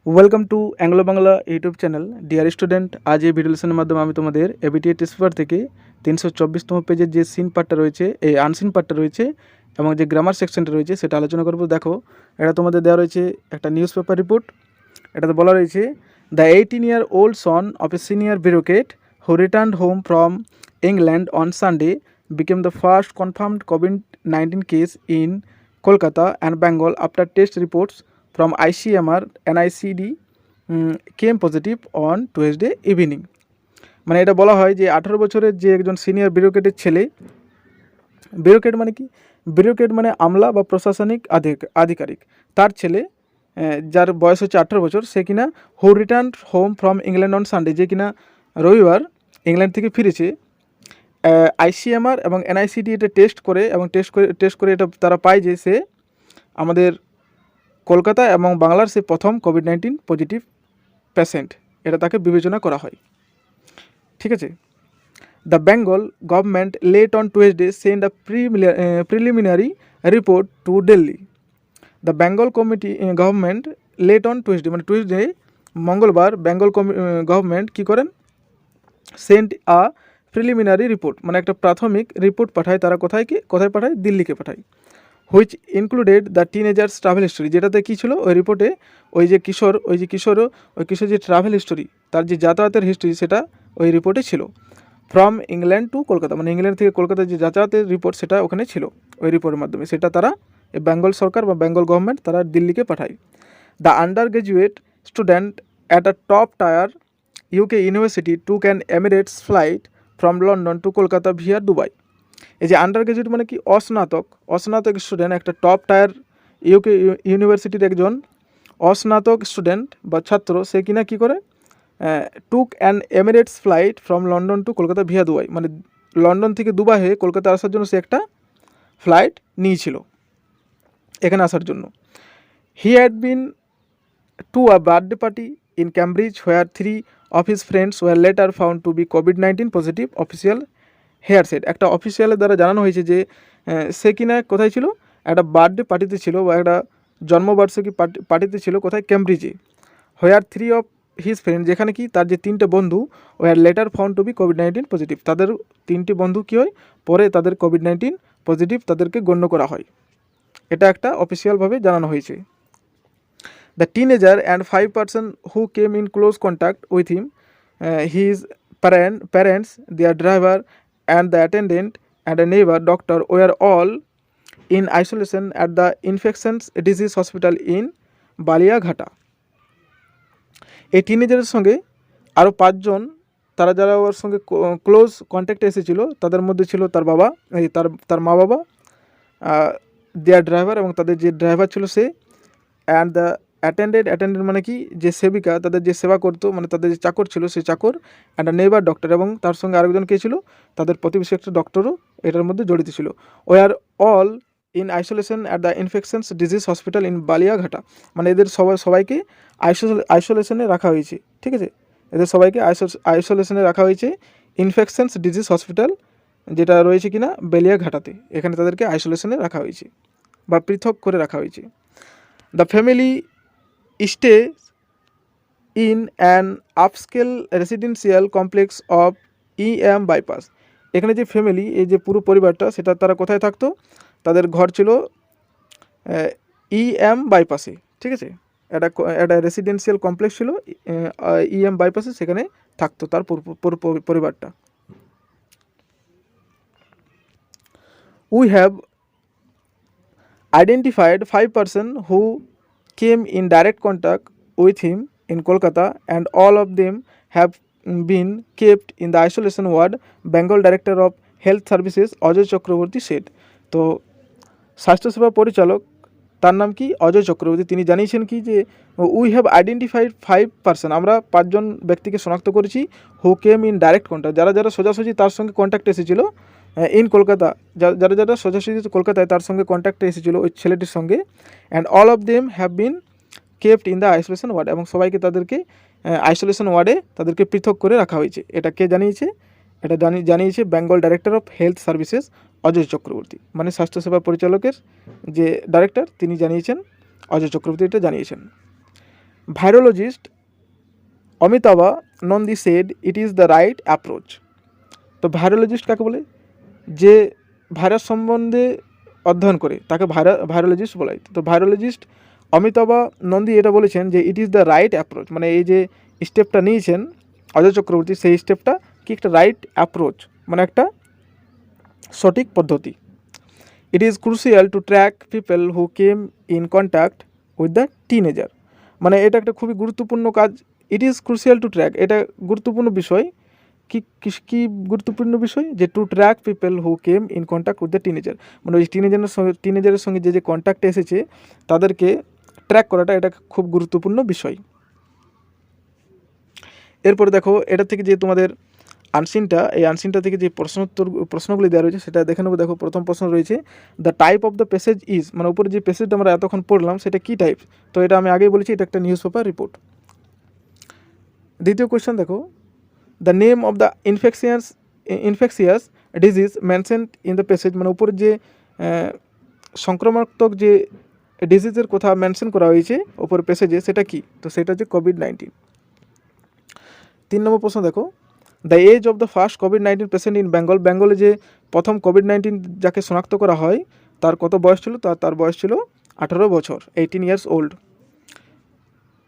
Welcome to Anglo Bangla YouTube channel. Dear student, আজ এই video লেসনের মাধ্যমে আমি তোমাদের এবিটিএ টেস্ট পেপার থেকে 324তম পেজের যে সিন পার্টটা রয়েছে, এই আনসিন পার্টটা রয়েছে এবং যে গ্রামার সেকশনটা রয়েছে সেটা আলোচনা করবো। দেখো, এটা তোমাদের দেওয়া রয়েছে একটা নিউজ পেপার রিপোর্ট। এটাতে বলা রয়েছে, the 18-year-old son of a senior bureaucrat who returned home from England on Sunday became the first confirmed COVID-19 case in Kolkata and Bengal after test reports from ICMR and ICD came positive on Tuesday evening। মানে এটা বলা হয় যে 18 বছরের যে একজন senior বিউরোক্রেটের ছেলে, bureaucrat মানে কি? বিউরোক্রেট মানে আমলা বা প্রশাসনিক আধিকারিক, তার ছেলে যার বয়স হচ্ছে 18 বছর, সে কিনা who return home from England on Sunday, যে কিনা রবিবার ইংল্যান্ড থেকে ফিরেছে। আইসিএমআর এবং এনআইসিডি এটা টেস্ট করে এবং টেস্ট করে এটা তারা পায় যে সে আমাদের কলকাতা এবং বাংলার সে প্রথম কোভিড-19 পজিটিভ পেশেন্ট, এটা তাকে বিবেচনা করা হয়। ঠিক আছে। The Bengal government late on Tuesday send a preliminary report to Delhi. The Bengal government late on Tuesday মানে টুয়েসডে মঙ্গলবার বেঙ্গল গভর্নমেন্ট কী করেন? সেন্ড আ প্রিলিমিনারি রিপোর্ট মানে একটা প্রাথমিক রিপোর্ট পাঠায়। তারা কোথায় পাঠায়? দিল্লিকে পাঠায়। Which included the teenagers travel history, যেটাতে কী ছিল ওই রিপোর্টে? ওই কিশোর যে ট্রাভেল হিস্টোরি, তার যে যাতায়াতের হিস্টোরি, সেটা ওই রিপোর্টে ছিল। ফ্রম ইংল্যান্ড টু কলকাতা মানে ইংল্যান্ড থেকে কলকাতার যে যাতায়াতের রিপোর্ট, সেটা ওখানে ছিল ওই রিপোর্টের মাধ্যমে। সেটা তারা বেঙ্গল সরকার বা বেঙ্গল গভর্নমেন্ট তারা দিল্লিকে পাঠায়। The undergraduate student at a top tier UK university took an Emirates flight from London to Kolkata via Dubai. এই যে আন্ডার গ্রাজুয়েট মানে কি? অস্নাতক স্টুডেন্ট, একটা টপ টায়ার ইউকে ইউনিভার্সিটির একজন অস্নাতক স্টুডেন্ট বা ছাত্র, সে কিনা কী করে? Took an Emirates flight from London to Kolkata via Dubai, মানে লন্ডন থেকে দুবাই হয়ে কলকাতা আসার জন্য সে একটা ফ্লাইট নিয়েছিল এখানে আসার জন্য। হি had been to a birthday party in Cambridge where 3 of his friends were later found to be COVID-19 positive, official here set. একটা অফিসিয়ালের দ্বারা জানানো হয়েছে যে সে কিনা কোথায় ছিল? একটা বার্থডে পার্টিতে ছিল বা একটা জন্মবার্ষিকী পার্টিতে ছিল। কোথায়? ক্যামব্রিজে। হোয়ার 3 of his friends, যেখানে কি তার যে 3টে বন্ধু, were later found to be COVID-19 positive, তাদের 3টি বন্ধু কী হয়? পরে তাদের COVID-19 পজিটিভ তাদেরকে গণ্য করা হয়। এটা একটা অফিসিয়ালভাবে জানানো হয়েছে। The teenager and 5 persons who came in close contact with him, his parents, their driver, and the attendant and a neighbor doctor were all in isolation at the infectious disease hospital in বালিয়াঘাটা। এই টিনেজারের সঙ্গে আরও 5 জন, তারা যারা ওর সঙ্গে close কন্ট্যাক্টে এসেছিল, তাদের মধ্যে ছিল তার বাবা, তার মা বাবা, দেয়ার ড্রাইভার এবং তাদের যে ড্রাইভার ছিল সে, অ্যান্ড দ্য অ্যাটেন্ডেন্ট মানে কি? যে সেবিকা, তাদের যে সেবা করতো, মানে তাদের যে চাকর ছিল সেই চাকর, অ্যান্ড আ নেইবার ডক্টর, এবং তার সঙ্গে আরেকজন কে ছিল? তাদের প্রতিবেশী একটা ডক্টরও এটার মধ্যে জড়িত ছিল। ওই are all in isolation at the infections disease hospital in Beliaghata, মানে এদের সবাইকে আইসোলেশনে রাখা হয়েছে। ঠিক আছে, এদের সবাইকে আইসোলেশনে রাখা হয়েছে ইনফেকশনস ডিজিজ হসপিটাল, যেটা রয়েছে কিনা বেলিয়াঘাটাতে, এখানে তাদেরকে আইসোলেশনে রাখা হয়েছে বা পৃথক করে রাখা হয়েছে। The family stays in an upscale residential complex of EM bypass. এখানে যে ফ্যামিলি, এই যে পুরো পরিবারটা, সেটা তারা কোথায় থাকতো? তাদের ঘর ছিল EM বাইপাসে। ঠিক আছে, একটা রেসিডেন্সিয়াল কমপ্লেক্স ছিল EM বাইপাসে, সেখানে থাকতো তার পুরো পরিবারটা। We have identified 5 persons who came in direct contact with him in Kolkata and all of them have been kept in the isolation ward, Bengal Director of Health Services Ajay Chakraborty said। তো স্বাস্থ্যসেবা পরিচালক, তার নাম কি? অজয় চক্রবর্তী, তিনি জানিয়েছেন কি যে উই হ্যাভ আইডেন্টিফাইড 5 পার্সন, আমরা 5 জন ব্যক্তিকে শনাক্ত করেছি, হু কেম ইন ডাইরেক্ট কন্ট্যাক্ট, যারা সোজাসুজি তার সঙ্গে কন্ট্যাক্টে এসেছিল ইন কলকাতা, যারা সোজাসুজি কলকাতায় তার সঙ্গে কন্ট্যাক্টে এসেছিলো ওই ছেলেটির সঙ্গে, and all of them have been kept in the isolation ward, এবং সবাইকে তাদেরকে আইসোলেশন ওয়ার্ডে তাদেরকে পৃথক করে রাখা হয়েছে। এটা কে জানিয়েছে? এটা জানিয়েছে Bengal director of health services Ajay Chakraborty, মানে স্বাস্থ্যসেবা পরিচালকের যে ডাইরেক্টর তিনি জানিয়েছেন, অজয় চক্রবর্তী এটা জানিয়েছেন। Virologist Amitabha Nandi said it is the right approach. তো ভাইরোলজিস্ট কাকে বলে? যে ভাইরাস সম্বন্ধে অধ্যয়ন করে তাকে ভাইরোলজিস্ট বলা হয়। তো ভাইরোলজিস্ট অমিতাভা নন্দী এটা বলেছেন যে ইট ইজ দ্য রাইট অ্যাপ্রোচ, মানে এই যে স্টেপটা নিয়েছেন অজয় চক্রবর্তী, সেই স্টেপটা কি একটা রাইট অ্যাপ্রোচ, মানে একটা সঠিক পদ্ধতি। It is crucial two track people who came in contact with the teenager, মানে এটা একটা খুবই গুরুত্বপূর্ণ কাজ। It is crucial two track, এটা গুরুত্বপূর্ণ বিষয়। কি গুরুত্বপূর্ণ বিষয়? যে two track people who came in contact with the teenager, মানে ওই টিনেজারের সঙ্গে যে কন্ট্যাক্টে এসেছে তাদেরকে ট্র্যাক করাটা এটা খুব গুরুত্বপূর্ণ বিষয়। এরপরে দেখো এটা থেকে যে তোমাদের আনসিনটা, এই আনসিনটা থেকে যে প্রশ্নগুলি দেওয়া রয়েছে সেটা দেখে নেবো। দেখো প্রথম প্রশ্ন রয়েছে the type of the passage is, মানে উপরে যে প্যাসেজটা আমরা এতক্ষণ পড়লাম সেটা কী টাইপ? তো এটা আমি আগেই বলেছি এটা একটা নিউজ পেপার রিপোর্ট। দ্বিতীয় কোয়েশ্চেন দেখো the name of the infectious disease mentioned in the passage, মানে উপরে যে সংক্রমাত্মক যে ডিজিজের কথা মেনশন করা হয়েছে ওপর প্যাসেজে সেটা কি? তো সেটা হচ্ছে কোভিড-19। 3 নম্বর প্রশ্ন দেখো the age of the first কোভিড-19 পেশেন্ট ইন বেঙ্গল, বেঙ্গলে যে প্রথম কোভিড-19 যাকে শনাক্ত করা হয় তার কত বয়স ছিল? তার বয়স ছিল 18 বছর, 18 ইয়ার্স ওল্ড।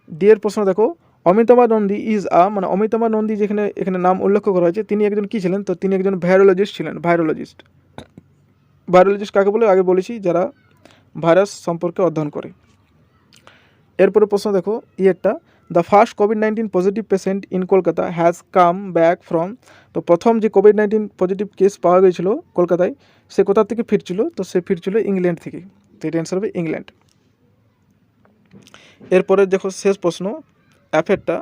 ডিয়ের প্রশ্ন দেখো অমিতাভা নন্দী ইজ মানে অমিতাভা নন্দী যেখানে এখানে নাম উল্লেখ করা হয়েছে তিনি একজন কী ছিলেন? তো তিনি একজন ভাইরোলজিস্ট ছিলেন। ভাইরোলজিস্ট কাকে বলে? আগে বলেছি যারা ভাইরাস সম্পর্কে অধ্যয়ন করে। এরপরে প্রশ্ন দেখো একটা দ্য ফার্স্ট কোভিড-19 positive patient in Kolkata has come back from, তো প্রথম যে কোভিড-19 পজিটিভ কেস পাওয়া গিয়েছিল কলকাতায় সে কোথা থেকে ফিরছিল? তো সে ফিরছিল ইংল্যান্ড থেকে, তো এটা অ্যান্সার হবে ইংল্যান্ড। এরপরে দেখো শেষ প্রশ্ন অ্যাফেরটা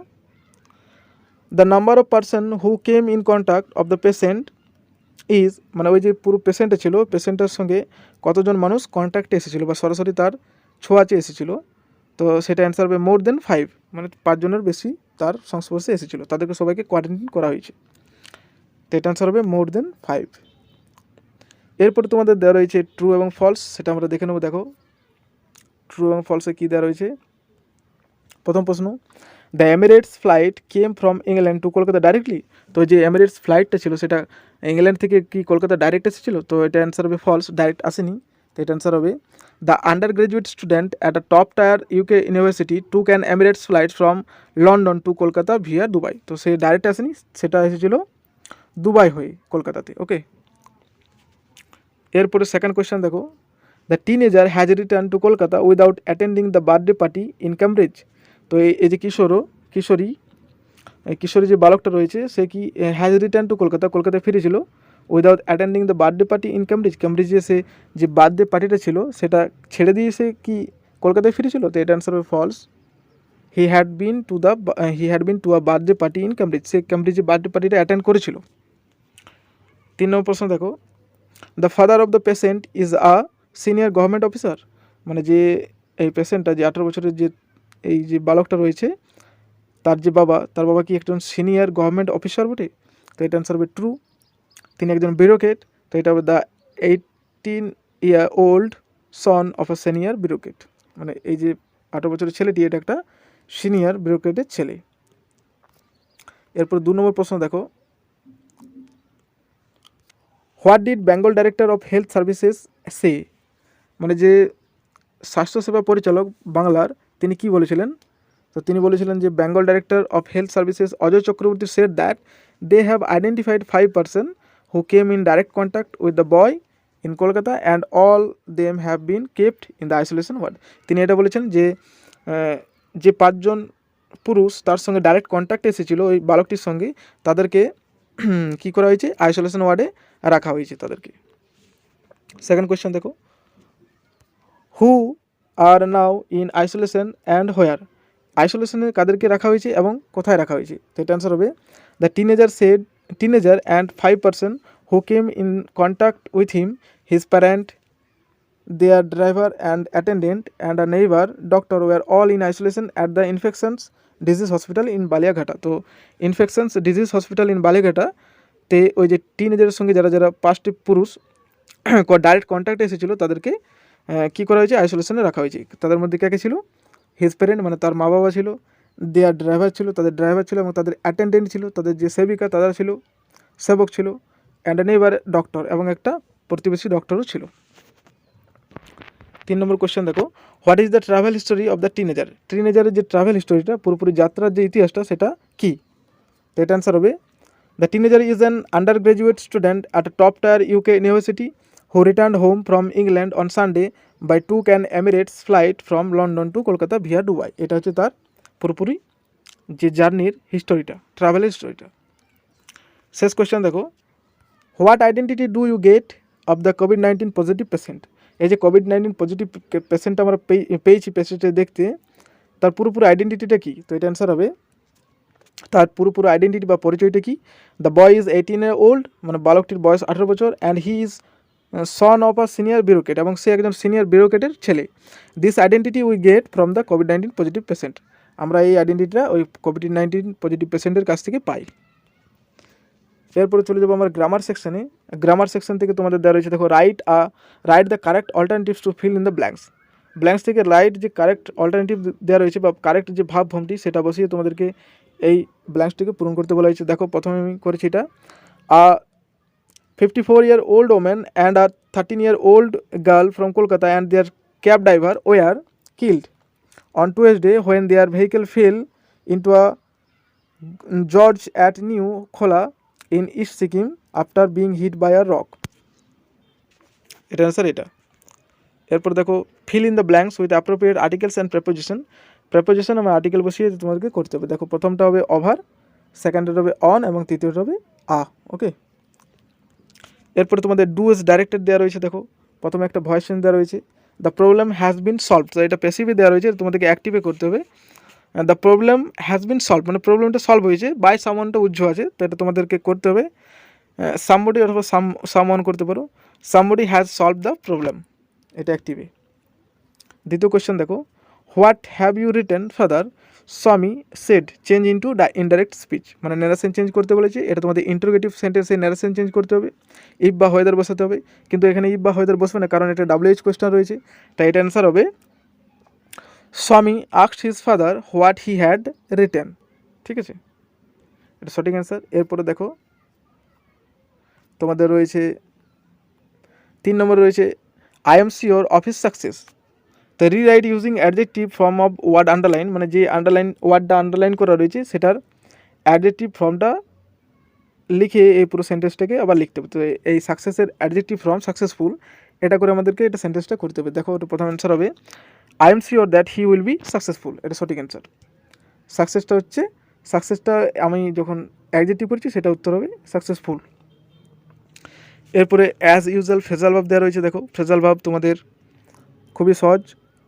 the number of person who came in contact of the patient is, মানে ওই যে পুরো পেশেন্টটা ছিল পেশেন্টের সঙ্গে কতজন মানুষ কন্ট্যাক্টে এসেছিলো বা সরাসরি তার ছোঁয়াচে এসেছিলো? তো সেটা অ্যান্সার হবে মোর দেন 5, মানে 5 জনের বেশি তার সংস্পর্শে এসেছিলো, তাদেরকে সবাইকে কোয়ারেন্টাইন করা হয়েছে। তো এটা অ্যান্সার হবে মোর দেন 5। এরপরে তোমাদের দেওয়া রয়েছে ট্রু এবং ফলস, সেটা আমরা দেখে নেবো। দেখো ট্রু এবং ফলসে কী দেওয়া রয়েছে। প্রথম প্রশ্ন the Emirates flight came from England to Kolkata directly, তো যে এমিরেটস ফ্লাইটটা ছিল সেটা ইংল্যান্ড থেকে কি কলকাতা ডাইরেক্ট এসেছিলো? তো এটা অ্যান্সার হবে ফলস, ডাইরেক্ট আসেনি। তো এটা অ্যান্সার হবে the undergraduate student at a top tier UK university took an Emirates flight from London to Kolkata via Dubai, তো সে ডাইরেক্ট আসেনি, সেটা এসেছিলো দুবাই হয়ে কলকাতাতে। ওকে, এরপরে সেকেন্ড কোয়েশ্চেন দেখো the teenager has return two Kolkata without attending the birthday party in Cambridge, তো এই যে কিশোরী যে বালকটা রয়েছে সে কি হ্যাজ রিটার্ন টু কলকাতায় ফিরেছিল without attending the birthday party in ক্যামব্রিজে সে যে বার্থডে পার্টিটা ছিল সেটা ছেড়ে দিয়ে সে কি কলকাতায় ফিরেছিল? তো এটা অ্যান্সার হবে false, he had been to a birthday party in Cambridge, সে ক্যামব্রিজে বার্থডে পার্টিটা অ্যাটেন্ড করেছিল। 3 নম্বর প্রশ্ন দেখো the father of the patient is a senior government officer, মানে যে এই পেশেন্টটা যে 18 বছরের যে এই যে বালকটা রয়েছে তার বাবা কি একজন সিনিয়র গভর্নমেন্ট অফিসার বটে? তো এটা অ্যান্সার হবে ট্রু, তিনি একজন ব্যুরোক্রেট। তো এটা হবে the 18-year-old son of a senior bureaucrat, মানে এই যে 18 বছরের ছেলেটি এটা একটা সিনিয়র ব্যুরোক্রেটের ছেলে। এরপর 2 নম্বর প্রশ্ন দেখো what did Bengal director of health services say, মানে যে স্বাস্থ্যসেবা পরিচালক বাংলার তিনি কি বলেছিলেন? তো তিনি বলেছিলেন যে Bengal director of health services Ajay Chakraborty said that they have identified 5 person who came in direct contact with the boy in Kolkata and all them have been kept in the isolation ward. তিনি এটা বলেছেন যে 5 জন পুরুষ তার সঙ্গে ডাইরেক্ট কন্ট্যাক্টে এসেছিল ওই বালকটির সঙ্গে, তাদেরকে কী করা হয়েছে? আইসোলেশন ওয়ার্ডে রাখা হয়েছে তাদেরকে। সেকেন্ড কোয়েশ্চেন দেখো who are now in isolation and where, আইসোলেশনে কাদেরকে রাখা হয়েছে এবং কোথায় রাখা হয়েছে? তো এটা অ্যান্সার হবে the teenager and 5 person who came in contact with him, his parent, their driver and attendant and a neighbour doctor were all in isolation at the infections disease hospital in Beliaghata. তো infections disease hospital in Beliaghata তে ওই যে টিনেজারের সঙ্গে যারা 5টি পুরুষ direct কন্ট্যাক্টে এসেছিলো তাদেরকে কী করা হয়েছে? আইসোলেশনে রাখা হয়েছে। তাদের মধ্যে কে ছিল? হিজ প্যারেন্ট মানে তার মা বাবা ছিল, দেয়ার ড্রাইভার ছিল, তাদের ড্রাইভার ছিল, এবং তাদের অ্যাটেন্ডেন্ট ছিল, তাদের যে সেবিকা তারা ছিল, সেবক ছিল, অ্যান্ড নেইবার ডক্টর, এবং একটা প্রতিবেশী ডক্টরও ছিল। 3 নম্বর কোশ্চেন দেখো, what is the travel history of the teenager? টিনেজারের যে ট্রাভেল হিস্টোরিটা, পুরোপুরি যাত্রার যে ইতিহাসটা, সেটা কি? তো এটা অ্যান্সার হবে, the teenager is an under graduate student at a top tier UK university who returned home from England on Sunday by took an Emirates flight from London to Kolkata via Dubai. এটা হচ্ছে তার পুরোপুরি যে জার্নির হিস্টোরিটা, travel হিস্টোরিটা। শেষ question দেখো, what identity do you get of the কোভিড-19 positive patient? এই যে কোভিড-19 পজিটিভ পেশেন্ট আমরা পেয়েছি পেশেন্টে দেখতে, তার পুরোপুরি আইডেন্টিটিটা কি? তো এটা অ্যান্সার হবে, তার পুরোপুরি আইডেন্টিটি বা পরিচয়টা কি? The boy is 18 year old, মানে বালকটির বয়স 18 বছর, and he is son of a senior bureaucrat, এবং সে একজন সিনিয়র বিউরোক্রেটের ছেলে। This identity we get from the কোভিড-19 পজিটিভ পেশেন্ট। আমরা এই আইডেন্টিটিটা ওই কোভিড-19 পজিটিভ পেশেন্টের কাছ থেকে পাই। এরপরে চলে যাবো আমরা গ্রামার সেকশনে। গ্রামার সেকশন থেকে তোমাদের দেওয়া রয়েছে, দেখো, write the correct alternatives to fill in the blanks. Blanks থেকে রাইট যে কারেক্ট অল্টারনেটিভ দেওয়া রয়েছে বা কারেক্ট যে ভাবভূমিটি, সেটা বসিয়ে তোমাদেরকে এই ব্ল্যাঙ্কসটিকে পূরণ করতে বলা হয়েছে। দেখো, প্রথমে আমি করেছি এটা, 54-year-old woman and a 13-year-old girl from Kolkata and their cab driver were killed on Tuesday when their vehicle fell into a gorge at New Khola in East Sikkim after being hit by a rock. এটা answer এটা। এরপর দেখো, fill in the blanks with appropriate articles and preposition আমরা article বসিয়ে তোমাদেরকে করতে হবে। দেখো, প্রথমটা হবে ওভার, সেকেন্ডটা হবে অন, এবং তৃতীয়টা হবে আ। ওকে, এরপরে তোমাদের ডু ইজ ডাইরেক্টেড দেওয়া রয়েছে। দেখো, প্রথমে একটা ভয়েস চেঞ্জ দেওয়া রয়েছে, the problem has been solved. তো এটা প্যাসিভে দেওয়া রয়েছে, তোমাদেরকে অ্যাক্টিভে করতে হবে। The problem has been solve মানে প্রবলেমটা সলভ হয়েছে, বাই সামওয়ানটা উজ্জ্ব আছে, তো এটা তোমাদেরকে করতে হবে সামবডি অথবা সামওয়ান করতে পারো। Somebody has solve the problem, এটা অ্যাক্টিভে। দ্বিতীয় কোয়েশ্চেন দেখো, what have you written father Swami said change into indirect speech, মানে ন্যারেশন চেঞ্জ করতে বলেছে। এটা তোমাদের ইন্টারোগেটিভ সেন্টেন্সে ন্যারেশন চেঞ্জ করতে হবে, ইফ বা ওয়েদার বসাতে হবে, কিন্তু এখানে ইফ বা ওয়েদার বসবে না, কারণ এটা WH কোয়েশ্চেন রয়েছে। তাই এটা অ্যান্সার হবে, স্বামী asked his father what he had written. ঠিক আছে, এটা সঠিক অ্যান্সার। এরপরে দেখো, তোমাদের রয়েছে 3 নম্বর রয়েছে, I am sure of his success. তো rewrite using adjective form of word underline, মানে যে ওয়ার্ডটা আন্ডারলাইন করা রয়েছে সেটার অ্যাডজেক্টিভ ফর্মটা লিখে এই পুরো সেন্টেন্সটাকে আবার লিখতে হবে। তো এই সাকসেসের অ্যাডজেক্টিভ ফর্ম সাকসেসফুল, এটা করে আমাদেরকে এটা সেন্টেন্সটা করতে হবে। দেখো, এটা প্রথম অ্যান্সার হবে, I am sure that he will be successful, এটা সঠিক অ্যান্সার। সাকসেসটা আমি যখন অ্যাডজেক্টিভ করছি সেটা উত্তর হবে সাকসেসফুল। এরপরে অ্যাজ ইউজুয়াল ফ্রেজাল ভাব দেওয়া রয়েছে। দেখো, ফ্রেজাল ভাব তোমাদের খুবই সহজ,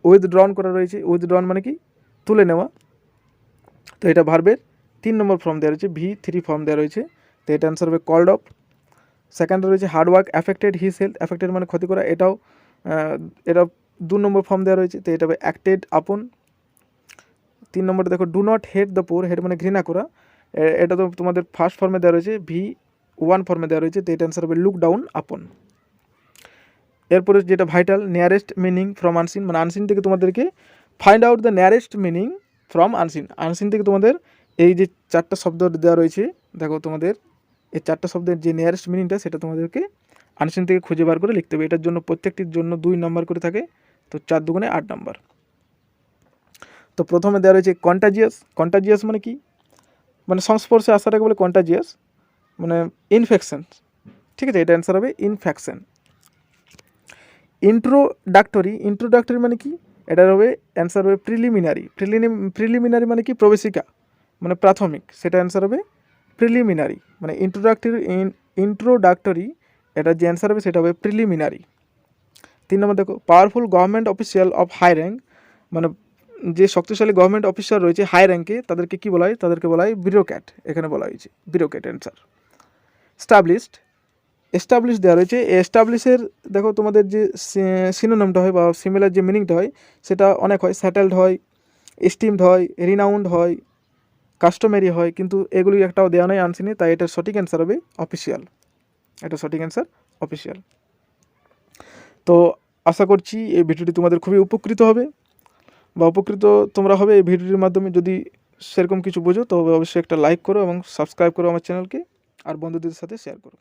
উইথড্রন করা রয়েছে। উইথড্রন মানে কি? তুলে নেওয়া। তো এটা ভার্বের 3 নম্বর ফর্ম দেওয়া রয়েছে, V3 ফর্ম দেওয়া রয়েছে। তো এটা অ্যান্সার হবে কল্ড অফ। সেকেন্ডে রয়েছে hard work affected his health, affected মানে ক্ষতি করা, এটা 2 নম্বর ফর্ম দেওয়া রয়েছে। তো এটা হবে অ্যাক্টেড আপন। 3 নম্বরে দেখো, do not hate the poor, hate মানে ঘৃণা করা, এটা তো তোমাদের ফার্স্ট ফর্মে দেওয়া রয়েছে, V1 ফর্মে দেওয়া রয়েছে। তো এটা অ্যান্সার হবে লুক ডাউন আপন। এরপরে যেটা vital, nearest meaning from unseen, মানে আনসিন থেকে তোমাদেরকে find out the nearest meaning from unseen. Unseen থেকে তোমাদের এই যে 4টা শব্দ দেওয়া রয়েছে, দেখো তোমাদের এই 4টা শব্দের যে নিয়ারেস্ট মিনিংটা সেটা তোমাদেরকে আনসিন থেকে খুঁজে বার করে লিখতে হবে। এটার জন্য প্রত্যেকটির জন্য 2 নম্বর করে থাকে, তো 4 দুগুণে 8 নম্বর। তো প্রথমে দেওয়া রয়েছে কন্টাজিয়াস। কন্টাজিয়াস মানে কি? মানে সংস্পর্শে আসাটাকে বলে কন্টাজিয়াস, মানে ইনফেকশন। ঠিক আছে, এটা অ্যান্সার হবে ইনফেকশন। ইন্ট্রোডাক্টরি মানে কি? এটার হবে অ্যান্সার হবে প্রিলিমিনারি। প্রিলিমিনারি মানে কি? প্রবেশিকা, মানে প্রাথমিক, সেটা অ্যান্সার হবে প্রিলিমিনারি। মানে ইন্ট্রোডাক্টরি এটার যে অ্যান্সার হবে সেটা হবে প্রিলিমিনারি। 3 নম্বর দেখো, powerful government official of high rank, মানে যে শক্তিশালী গভর্নমেন্ট অফিসার রয়েছে হাই র্যাঙ্কে, তাদেরকে কি বলা হয়? তাদেরকে বলা হয় বিউরোক্র্যাট। এখানে বলা হয়েছে বিউরোক্র্যাট অ্যান্সার। এস্টাবলিশ দেওয়া রয়েছে। এস্টাবলিশের দেখো তোমাদের যে সিনোনিমটা হয় বা সিমিলার যে মিনিংটা হয় সেটা অনেক হয়, স্যাটেলড হয়, এস্টিমড হয়, রিনাউন্ড হয়, কাস্টমারি হয়, কিন্তু এগুলি একটাও দেওয়া নয় আনসিনে। তাই এটার সঠিক অ্যান্সার হবে অফিসিয়াল। এটা সঠিক অ্যান্সার অফিসিয়াল। তো আশা করছি এই ভিডিওটি তোমাদের খুবই উপকৃত হবে। বা উপকৃত তোমরা হবে এই ভিডিওটির মাধ্যমে। যদি সেরকম কিছু বোঝো তবে অবশ্যই একটা লাইক করো এবং সাবস্ক্রাইব করো আমার চ্যানেলকে, আর বন্ধুদের সাথে শেয়ার করো।